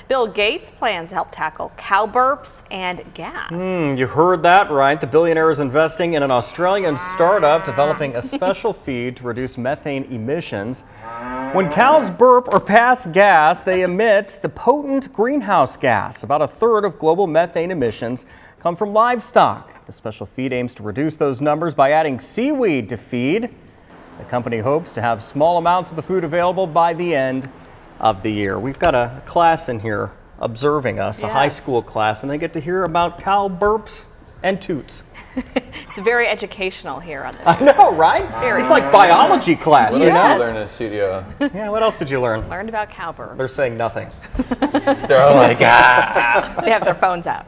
Bill Gates plans to help tackle cow burps and gas. You heard that right. The billionaire is investing in an Australian startup developing a special feed to reduce methane emissions. When cows burp or pass gas, they emit the potent greenhouse gas. About a third of global methane emissions come from livestock. The special feed aims to reduce those numbers by adding seaweed to feed. The company hopes to have small amounts of the food available by the end of the year. We've got a class in here observing us, a high school class, and they get to hear about cow burps and toots. It's very educational here on the I know, right? Very. It's like biology class, What you else did know? you learn in the studio? Yeah, what else did you learn? Learned about cow burps. They're saying nothing. They're all like, ah. They have their phones out.